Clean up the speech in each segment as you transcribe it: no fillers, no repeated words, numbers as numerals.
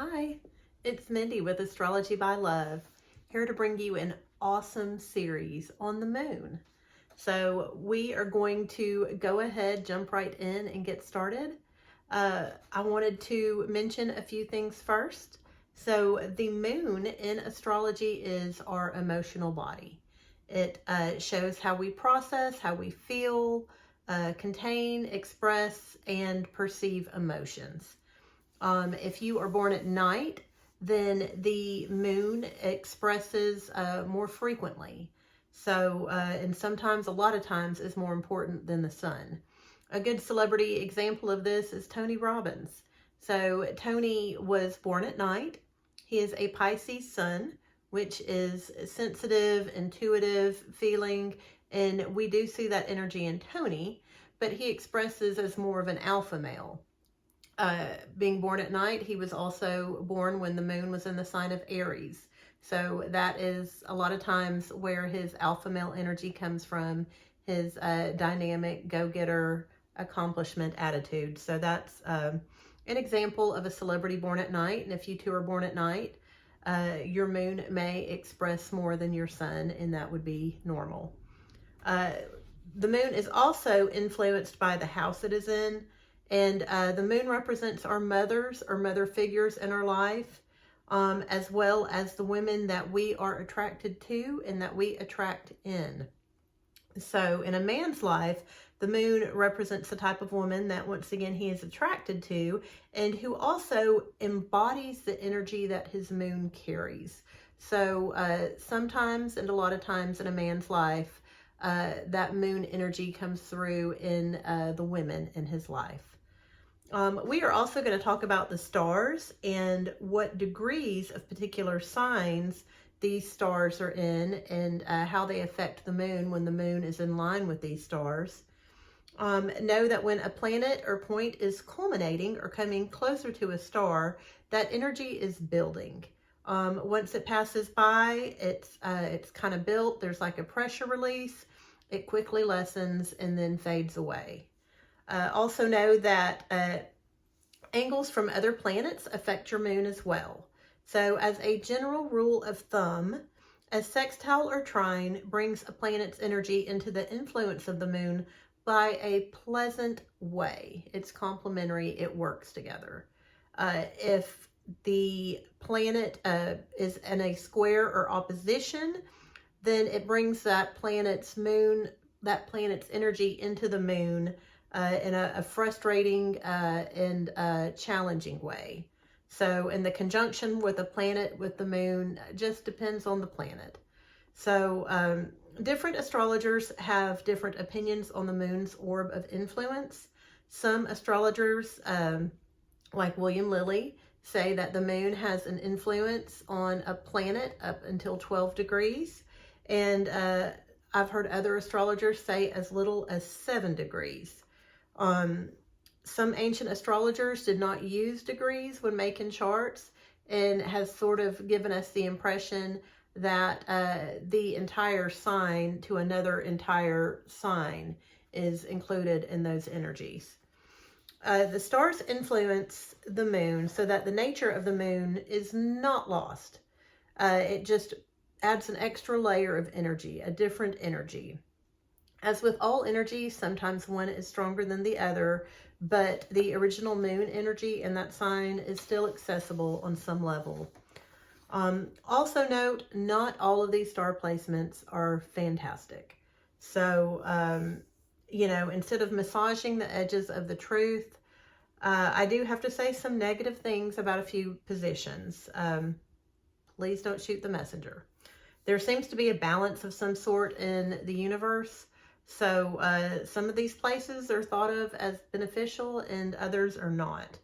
Hi, it's Mindy with Astrology.by.love, here to bring you an awesome series on the moon. So we are going to go ahead, jump right in and get started. I wanted to mention a few things first. So the moon in astrology is our emotional body. It shows how we process, how we feel, contain, express, and perceive emotions. If you are born at night, then the moon expresses more frequently. So, and sometimes, a lot of times, is more important than the sun. A good celebrity example of this is Tony Robbins. So, Tony was born at night. He is a Pisces sun, which is sensitive, intuitive, feeling, and we do see that energy in Tony, but he expresses as more of an alpha male. Being born at night, he was also born when the moon was in the sign of Aries. So that is a lot of times where his alpha male energy comes from, his dynamic, go-getter, accomplishment attitude. So that's an example of a celebrity born at night. And if you two are born at night, your moon may express more than your sun, and that would be normal. The moon is also influenced by the house it is in. And the moon represents our mothers or mother figures in our life, as well as the women that we are attracted to and that we attract in. So in a man's life, the moon represents the type of woman that, once again, he is attracted to and who also embodies the energy that his moon carries. So sometimes, and a lot of times in a man's life, that moon energy comes through in the women in his life. We are also going to talk about the stars and what degrees of particular signs these stars are in, and how they affect the moon when the moon is in line with these stars. Know that when a planet or point is culminating or coming closer to a star, that energy is building. Once it passes by, it's kind of built. There's like a pressure release. It quickly lessens and then fades away. Also know that angles from other planets affect your moon as well. So as a general rule of thumb, a sextile or trine brings a planet's energy into the influence of the moon by a pleasant way. It's complementary, it works together. If the planet is in a square or opposition, then it brings that planet's energy into the moon in a frustrating and challenging way. So, in the conjunction with a planet with the moon just depends on the planet. So, different astrologers have different opinions on the moon's orb of influence. Some astrologers, like William Lilly, say that the moon has an influence on a planet up until 12 degrees. And I've heard other astrologers say as little as 7 degrees. Some ancient astrologers did not use degrees when making charts, and has sort of given us the impression that the entire sign to another entire sign is included in those energies. The stars influence the moon so that the nature of the moon is not lost. It just adds an extra layer of energy, a different energy. As with all energy, sometimes one is stronger than the other, but the original moon energy in that sign is still accessible on some level. Also note, not all of these star placements are fantastic. So, instead of massaging the edges of the truth, I do have to say some negative things about a few positions. Please don't shoot the messenger. There seems to be a balance of some sort in the universe. So some of these places are thought of as beneficial and others are not.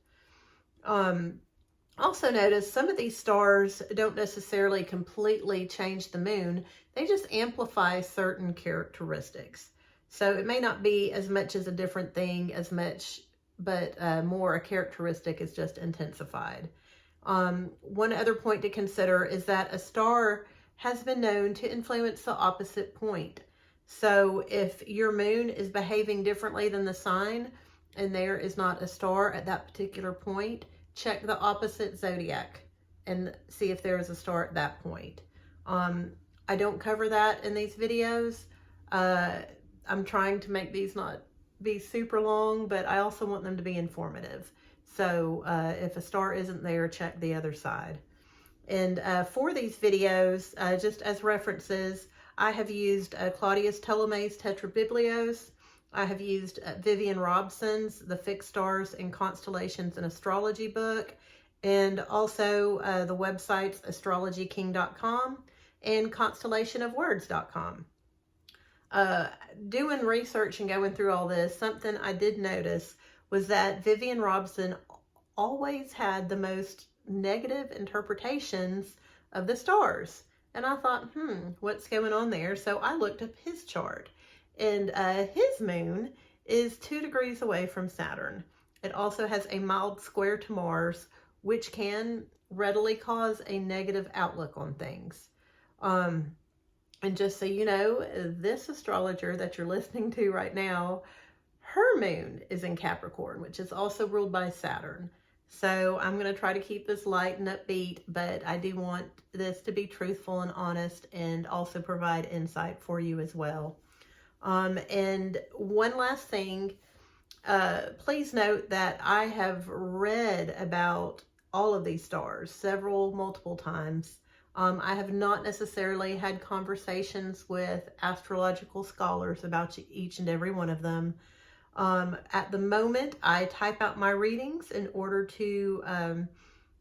Also notice some of these stars don't necessarily completely change the moon. They just amplify certain characteristics. So it may not be as much as a different thing as much, but more a characteristic is just intensified. One other point to consider is that a star has been known to influence the opposite point. So if your moon is behaving differently than the sign, and there is not a star at that particular point, check the opposite zodiac and see if there is a star at that point. I don't cover that in these videos. I'm trying to make these not be super long, but I also want them to be informative. So if a star isn't there, check the other side. And for these videos, just as references, I have used Claudius Ptolemy's Tetrabiblios. I have used Vivian Robson's The Fixed Stars and Constellations and Astrology book, and also the websites astrologyking.com and constellationofwords.com. Doing research and going through all this, something I did notice was that Vivian Robson always had the most negative interpretations of the stars. And I thought, what's going on there? So I looked up his chart, and his moon is 2 degrees away from Saturn. It also has a mild square to Mars, which can readily cause a negative outlook on things. And just so you know, this astrologer that you're listening to right now, her moon is in Capricorn, which is also ruled by Saturn. So I'm going to try to keep this light and upbeat, but I do want this to be truthful and honest and also provide insight for you as well. And one last thing, please note that I have read about all of these stars multiple times. I have not necessarily had conversations with astrological scholars about each and every one of them. At the moment, I type out my readings in order to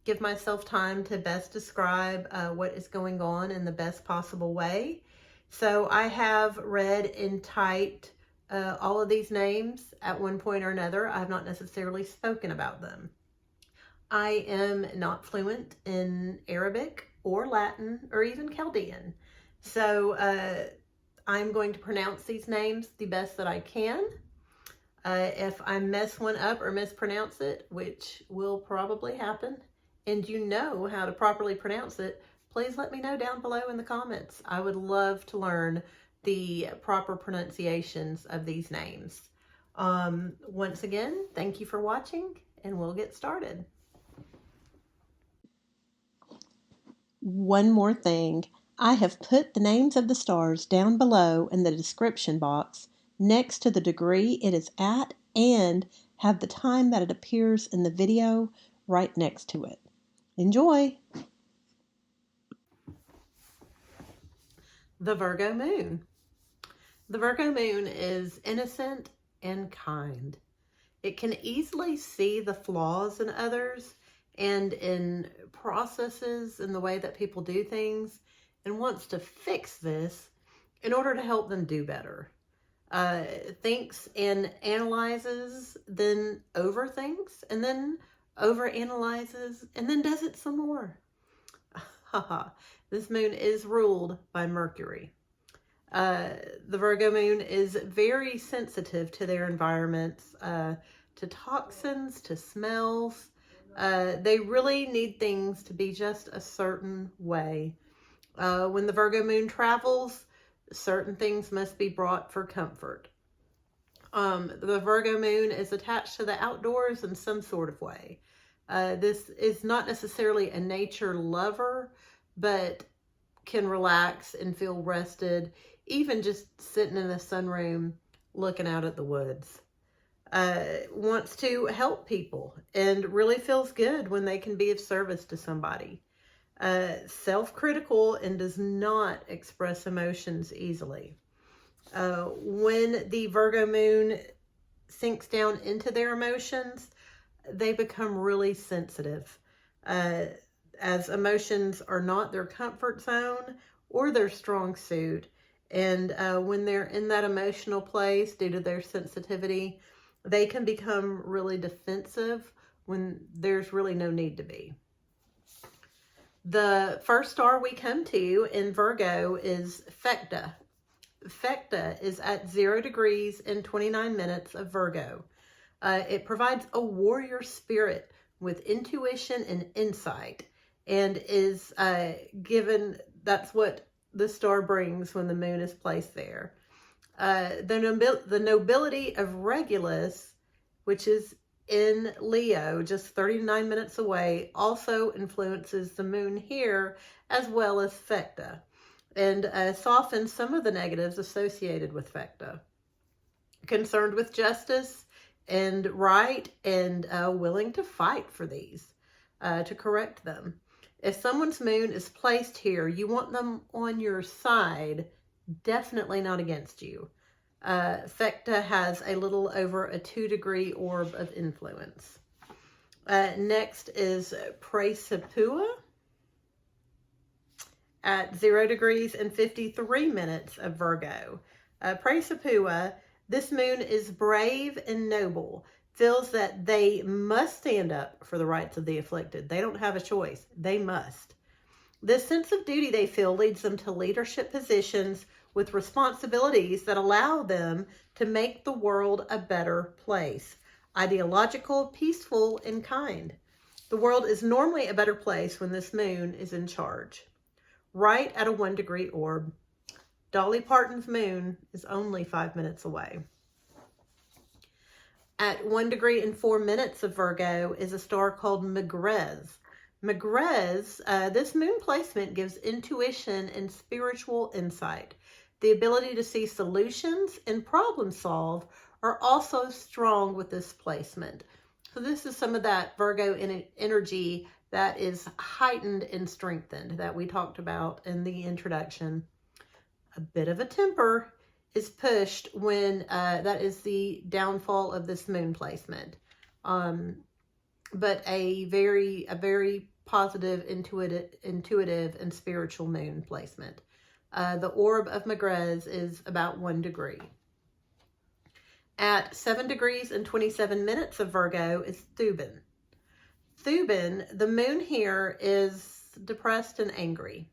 give myself time to best describe what is going on in the best possible way. So I have read and typed all of these names at one point or another. I have not necessarily spoken about them. I am not fluent in Arabic or Latin or even Chaldean. So I'm going to pronounce these names the best that I can. If I mess one up or mispronounce it, which will probably happen, and you know how to properly pronounce it, please let me know down below in the comments. I would love to learn the proper pronunciations of these names. Once again, thank you for watching, and we'll get started. One more thing. I have put the names of the stars down below in the description box next to the degree it is at, and have the time that it appears in the video right next to it. Enjoy! The Virgo Moon. The Virgo Moon is innocent and kind. It can easily see the flaws in others and in processes in the way that people do things, and wants to fix this in order to help them do better. Thinks and analyzes, then overthinks, and then overanalyzes, and then does it some more. This moon is ruled by Mercury. The Virgo moon is very sensitive to their environments, to toxins, to smells. They really need things to be just a certain way. When the Virgo moon travels, certain things must be brought for comfort. The Virgo moon is attached to the outdoors in some sort of way. This is not necessarily a nature lover, but can relax and feel rested, even just sitting in the sunroom looking out at the woods. Wants to help people and really feels good when they can be of service to somebody. Self-critical and does not express emotions easily. When the Virgo moon sinks down into their emotions, they become really sensitive, as emotions are not their comfort zone or their strong suit. And when they're in that emotional place due to their sensitivity, they can become really defensive when there's really no need to be. The first star we come to in Virgo is Phecda. Phecda is at 0 degrees and 29 minutes of Virgo. It provides a warrior spirit with intuition and insight, and is given, that's what the star brings when the moon is placed there. The nobility of Regulus, which is in Leo, just 39 minutes away, also influences the moon here, as well as Phecda, and softens some of the negatives associated with Phecda. Concerned with justice and right, and willing to fight for these, to correct them. If someone's moon is placed here, you want them on your side, definitely not against you. Phecda has a little over a 2-degree orb of influence. Next is Præcipua at 0 degrees and 53 minutes of Virgo. Præcipua, this moon is brave and noble, feels that they must stand up for the rights of the afflicted. They don't have a choice. They must. This sense of duty they feel leads them to leadership positions with responsibilities that allow them to make the world a better place. Ideological, peaceful, and kind. The world is normally a better place when this moon is in charge. Right at a 1-degree orb. Dolly Parton's moon is only 5 minutes away. At 1 degree and 4 minutes of Virgo is a star called Megrez. Megrez, this moon placement gives intuition and spiritual insight. The ability to see solutions and problem solve are also strong with this placement. So this is some of that Virgo energy that is heightened and strengthened that we talked about in the introduction. A bit of a temper is pushed when that is the downfall of this moon placement. But a very positive, intuitive and spiritual moon placement. The orb of Megrez is about 1 degree. At 7 degrees and 27 minutes of Virgo is Thuban. Thuban, the moon here is depressed and angry.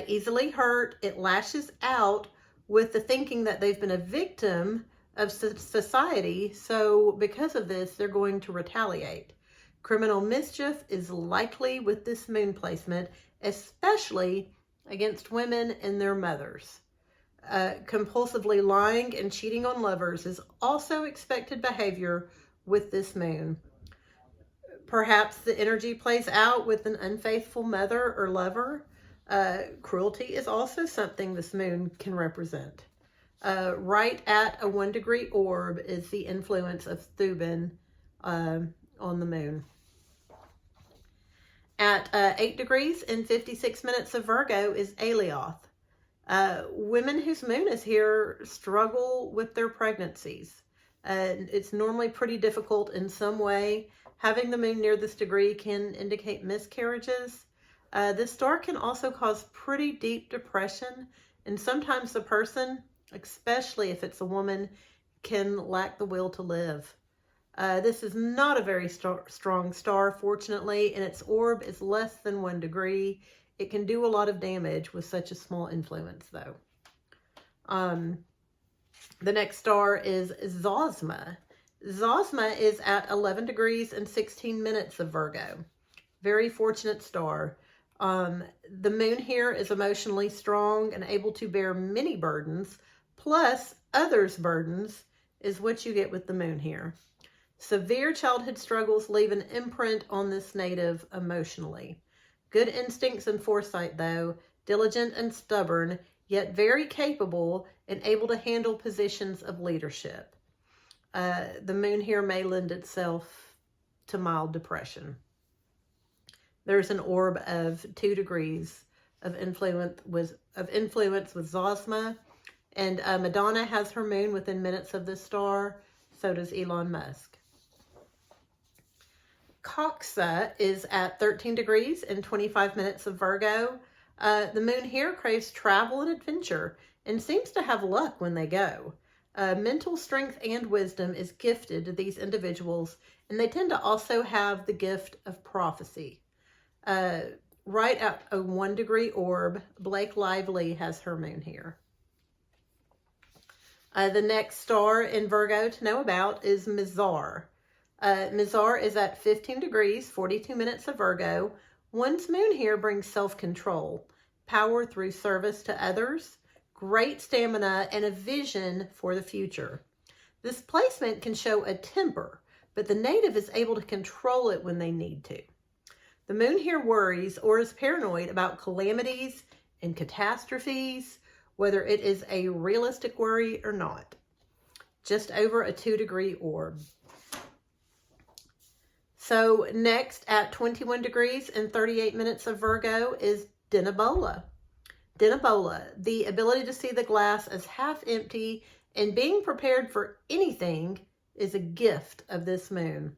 Easily hurt, it lashes out with the thinking that they've been a victim of society, so because of this, they're going to retaliate. Criminal mischief is likely with this moon placement, especially against women and their mothers. Compulsively lying and cheating on lovers is also expected behavior with this moon. Perhaps the energy plays out with an unfaithful mother or lover. Cruelty is also something this moon can represent. Right at a 1 degree orb is the influence of Thuban on the moon. At 8 degrees and 56 minutes of Virgo is Alioth. Women whose moon is here struggle with their pregnancies. It's normally pretty difficult in some way. Having the moon near this degree can indicate miscarriages. This star can also cause pretty deep depression, and sometimes the person, especially if it's a woman, can lack the will to live. This is not a very strong star, fortunately, and its orb is less than 1 degree. It can do a lot of damage with such a small influence, though. The next star is Zosma. Zosma is at 11 degrees and 16 minutes of Virgo. Very fortunate star. The moon here is emotionally strong and able to bear many burdens, plus others' burdens is what you get with the moon here. Severe childhood struggles leave an imprint on this native emotionally. Good instincts and foresight, though, diligent and stubborn, yet very capable and able to handle positions of leadership. The moon here may lend itself to mild depression. There's an orb of 2 degrees of influence with Zosma, and Madonna has her moon within minutes of this star. So does Elon Musk. Coxa is at 13 degrees and 25 minutes of Virgo. The moon here craves travel and adventure and seems to have luck when they go. Mental strength and wisdom is gifted to these individuals, and they tend to also have the gift of prophecy. Right at a 1 degree orb, Blake Lively has her moon here. The next star in Virgo to know about is Mizar. Mizar is at 15 degrees, 42 minutes of Virgo. One's moon here brings self-control, power through service to others, great stamina, and a vision for the future. This placement can show a temper, but the native is able to control it when they need to. The moon here worries or is paranoid about calamities and catastrophes, whether it is a realistic worry or not. Just over a 2-degree orb. So next at 21 degrees and 38 minutes of Virgo is Denebola. Denebola, the ability to see the glass as half empty and being prepared for anything, is a gift of this moon.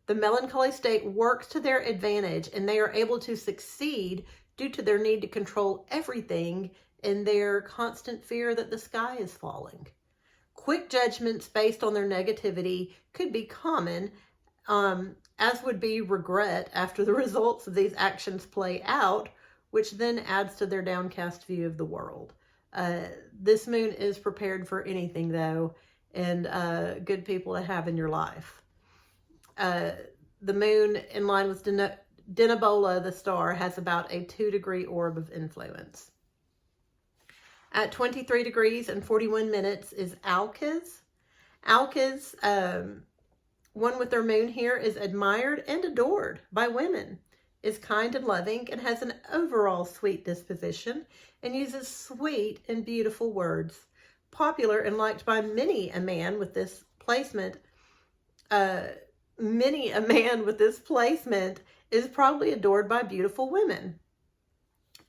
The melancholy state works to their advantage, and they are able to succeed due to their need to control everything and their constant fear that the sky is falling. Quick judgments based on their negativity could be common, as would be regret after the results of these actions play out, which then adds to their downcast view of the world. This moon is prepared for anything, though, and good people to have in your life. The moon, in line with Denebola, the star, has about a 2-degree orb of influence. At 23 degrees and 41 minutes is Alkes. Alkes, one with their moon here, is admired and adored by women, is kind and loving, and has an overall sweet disposition, and uses sweet and beautiful words. Popular and liked by many a man with this placement. Many a man with this placement is probably adored by beautiful women.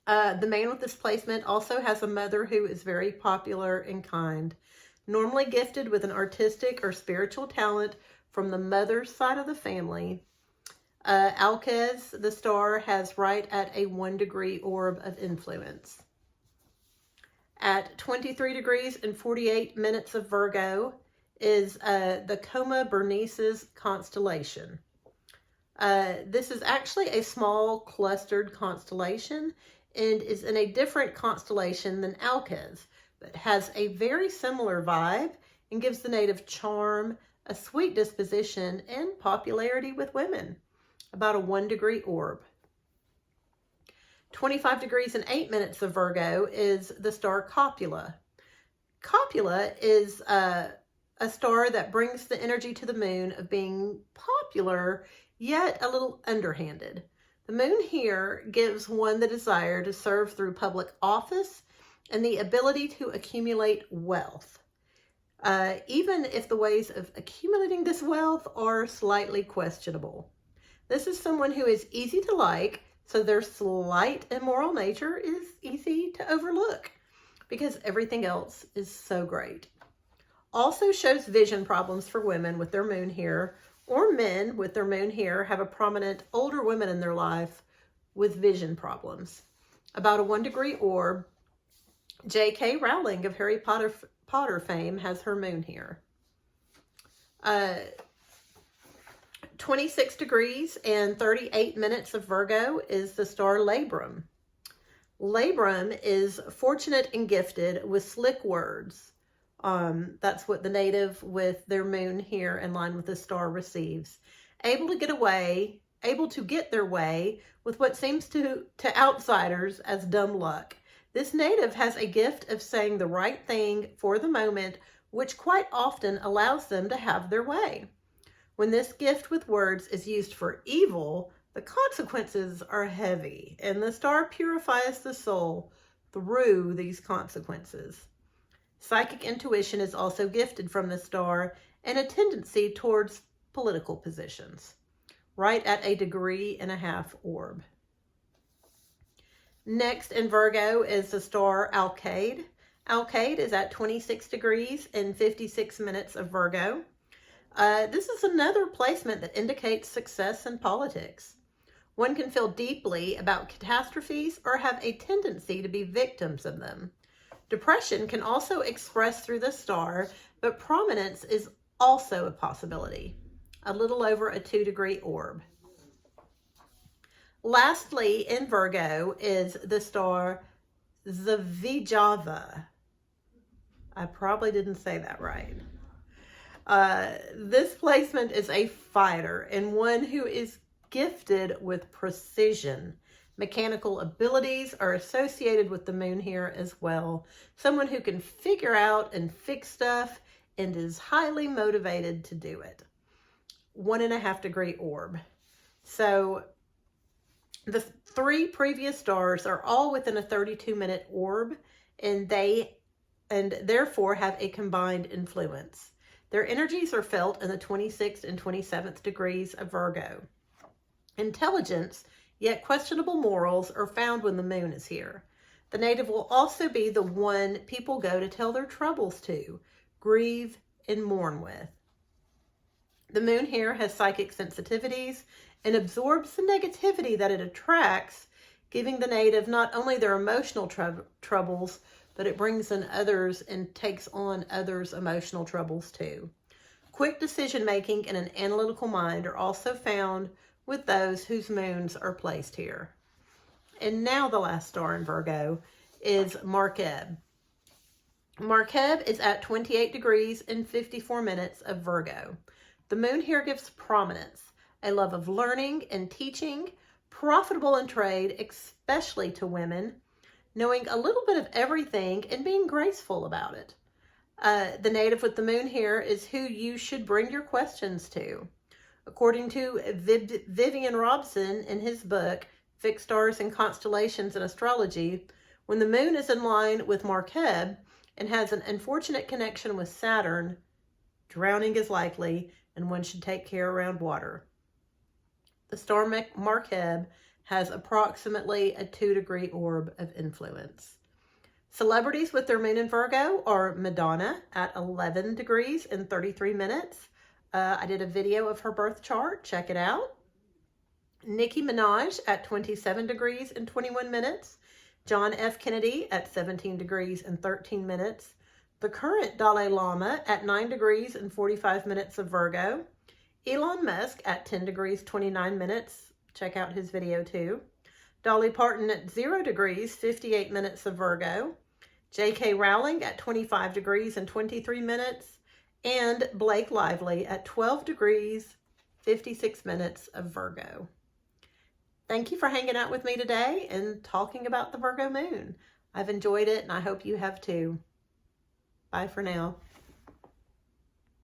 The man with this placement also has a mother who is very popular and kind, normally gifted with an artistic or spiritual talent from the mother's side of the family. Alkes, the star, has right at a 1-degree orb of influence. At 23 degrees and 48 minutes of Virgo is the Coma Berenices constellation. This is actually a small clustered constellation and is in a different constellation than Alkes, but has a very similar vibe and gives the native charm, a sweet disposition, and popularity with women. About a 1-degree orb. 25 degrees and 8 minutes of Virgo is the star Copula. Copula is a star that brings the energy to the moon of being popular, yet a little underhanded. The moon here gives one the desire to serve through public office and the ability to accumulate wealth, even if the ways of accumulating this wealth are slightly questionable. This is someone who is easy to like, so their slight immoral nature is easy to overlook because everything else is so great. Also shows vision problems for women with their moon here, or men with their moon here have a prominent older women in their life with vision problems. About a 1-degree orb. J.K. Rowling of Harry Potter fame has her moon here. 26 degrees and 38 minutes of Virgo is the star Labrum. Labrum is fortunate and gifted with slick words. That's what the native with their moon here in line with the star receives. Able to get their way with what seems to outsiders as dumb luck. This native has a gift of saying the right thing for the moment, which quite often allows them to have their way. When this gift with words is used for evil, the consequences are heavy, and the star purifies the soul through these consequences. Psychic intuition is also gifted from the star and a tendency towards political positions, right at a 1.5 degree orb. Next in Virgo is the star Alkaid. Alkaid is at 26 degrees and 56 minutes of Virgo. This is another placement that indicates success in politics. One can feel deeply about catastrophes or have a tendency to be victims of them. Depression can also express through the star, but prominence is also a possibility. A little over a 2-degree orb. Lastly, in Virgo is the star Zavijava. I probably didn't say that right. This placement is a fighter and one who is gifted with precision. Mechanical abilities are associated with the moon here as well. Someone who can figure out and fix stuff and is highly motivated to do it. 1.5 degree orb. So the 3 previous stars are all within a 32-minute orb, and therefore have a combined influence. Their energies are felt in the 26th and 27th degrees of Virgo. Intelligence, yet questionable morals, are found when the moon is here. The native will also be the one people go to tell their troubles to, grieve, and mourn with. The moon here has psychic sensitivities and absorbs the negativity that it attracts, giving the native not only their emotional troubles, but it brings in others and takes on others' emotional troubles too. Quick decision-making and an analytical mind are also found with those whose moons are placed here. And now the last star in Virgo is Markeb. Markeb is at 28 degrees and 54 minutes of Virgo. The moon here gives prominence, a love of learning and teaching, profitable in trade, especially to women, knowing a little bit of everything and being graceful about it. The native with the moon here is who you should bring your questions to. According to Vivian Robson in his book, Fixed Stars and Constellations in Astrology, when the moon is in line with Markeb and has an unfortunate connection with Saturn, drowning is likely and one should take care around water. The star Markeb has approximately a 2-degree orb of influence. Celebrities with their moon in Virgo are Madonna at 11 degrees and 33 minutes. I did a video of her birth chart. Check it out. Nicki Minaj at 27 degrees and 21 minutes. John F. Kennedy at 17 degrees and 13 minutes. The current Dalai Lama at 9 degrees and 45 minutes of Virgo. Elon Musk at 10 degrees 29 minutes. Check out his video too. Dolly Parton at 0 degrees 58 minutes of Virgo. J.K. Rowling at 25 degrees and 23 minutes. And Blake Lively at 12 degrees 56 minutes of Virgo. Thank you for hanging out with me today and talking about the Virgo moon. I've enjoyed it and I hope you have too. Bye for now.